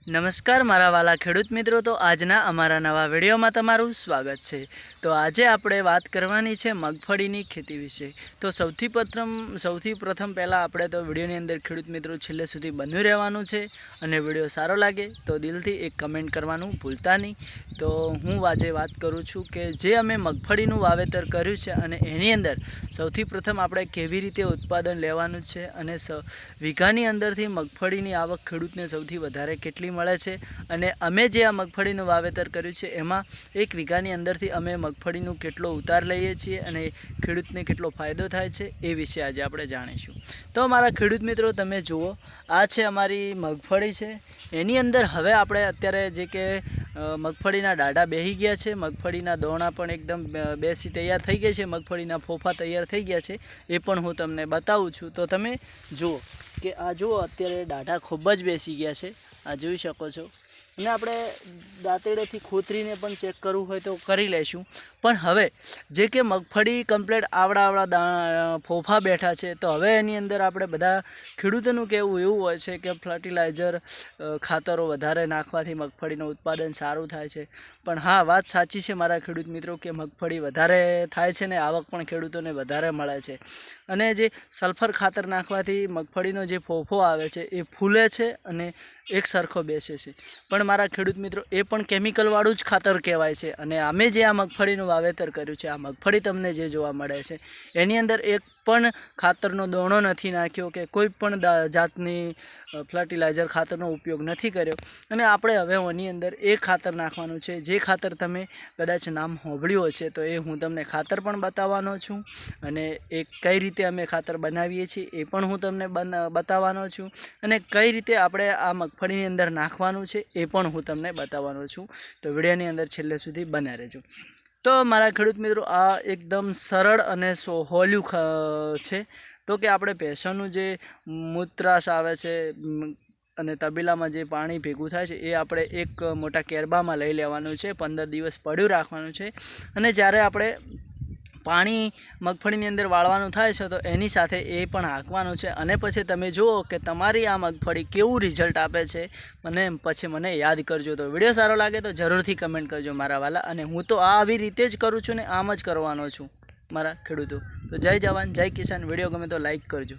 નમસ્કાર મારા વાલા ખેડૂત મિત્રો, તો આજના અમારા નવા વિડીયોમાં તમારું સ્વાગત છે। તો આજે આપણે વાત કરવાની છે મગફળીની ખેતી વિશે। તો સૌથી પ્રથમ પહેલાં આપણે તો વિડીયોની અંદર ખેડૂત મિત્રો છેલ્લે સુધી બન્યું રહેવાનું છે અને વિડીયો સારો લાગે તો દિલથી એક કમેન્ટ કરવાનું ભૂલતા નહીં। તો હું આજે વાત કરું છું કે જે અમે મગફળીનું વાવેતર કર્યું છે અને એની અંદર સૌથી પ્રથમ આપણે કેવી રીતે ઉત્પાદન લેવાનું છે અને વીઘાની અંદરથી મગફળીની આવક ખેડૂતને સૌથી વધારે કેટલી મળે છે અને અમે જે આ મગફળીનું વાવેતર કર્યું છે એમાં એક વીઘાની અંદરથી અમે મગફળીનું કેટલો ઉતાર લઈએ છીએ અને ખેડૂતને કેટલો ફાયદો થાય છે એ વિશે આજે આપણે જાણીશું। તો મારા ખેડૂત મિત્રો, તમે જુઓ, આ છે અમારી મગફળી છે। એની અંદર હવે આપણે અત્યારે જે કે મગફળીના ડાડા બેસી ગયા છે, મગફળીના દોણા પણ એકદમ બેસી તૈયાર થઈ ગયા છે, મગફળીના ફોફા તૈયાર થઈ ગયા છે, એ પણ હું તમને બતાવું છું। તો તમે જુઓ કે આ જુઓ, અત્યારે ડાઢા ખૂબ જ બેસી ગયા છે, આ જોઈ શકો છો। અને આપણે દાંતેડેથી ખોતરીને પણ ચેક કરવું હોય તો કરી લઈશું। પણ હવે જે કે મગફળી કમ્પ્લીટ આવડા ફોફા બેઠા છે, તો હવે એની અંદર આપણે બધા ખેડૂતોનું કહેવું એવું હોય છે કે ફર્ટિલાઇઝર ખાતરો વધારે નાખવાથી મગફળીનું ઉત્પાદન સારું થાય છે। પણ હા, વાત સાચી છે મારા ખેડૂત મિત્રો કે મગફળી વધારે થાય છે ને આવક પણ ખેડૂતોને વધારે મળે છે। અને જે સલ્ફર ખાતર નાખવાથી મગફળીનો જે ફોફો આવે છે એ ફૂલે છે અને એક સરખો બેસે છે। પણ મારા ખેડૂત મિત્રો, એ પણ કેમિકલવાળું જ ખાતર કહેવાય છે। અને અમે જે આ મગફળીનું વાવેતર કર્યું છે, આ મગફળી તમને જે જોવા મળે છે એની અંદર એક પણ ખાતરનો દોણો નથી નાખ્યો કે કોઈ પણ જાતની ફર્ટિલાઇઝર ખાતરનો ઉપયોગ નથી કર્યો। અને આપણે હવે એની અંદર એક ખાતર નાખવાનું છે, જે ખાતર તમે કદાચ નામ સાંભળ્યું હશે, તો એ હું તમને ખાતર પણ બતાવવાનો છું અને એ કઈ રીતે અમે ખાતર બનાવીએ છીએ એ પણ હું તમને બતાવવાનો છું અને કઈ રીતે આપણે આ મગફળીની અંદર નાખવાનું છે એ પણ હું તમને બતાવવાનો છું। તો વિડીયોની અંદર છેલ્લે સુધી બન્યા રહેજો। તો મારા ખેડૂત મિત્રો, આ એકદમ સરળ અને સહોલું છે। તો કે આપણે ભેંસોનું જે મૂત્રાશ આવે છે અને તબેલામાં જે પાણી ભેગું થાય છે એ આપણે એક મોટા કેરબામાં લઈ લેવાનું છે, 15 દિવસ પડ્યું રાખવાનું છે। અને જ્યારે આપણે પાણી મગફળીની અંદર વાળવાનું થાય છે તો એની સાથે એ પણ હાંકવાનું છે। અને પછી તમે જુઓ કે તમારી આ મગફળી કેવું રિઝલ્ટ આપે છે અને પછી મને યાદ કરજો। તો વિડીયો સારો લાગે તો જરૂરથી કમેન્ટ કરજો મારા વાલા। અને હું તો આવી રીતે જ કરું છું ને આમ જ કરવાનો છું મારા ખેડૂતો। તો જય જવાન, જય કિસાન। વિડીયો ગમે તો લાઈક કરજો।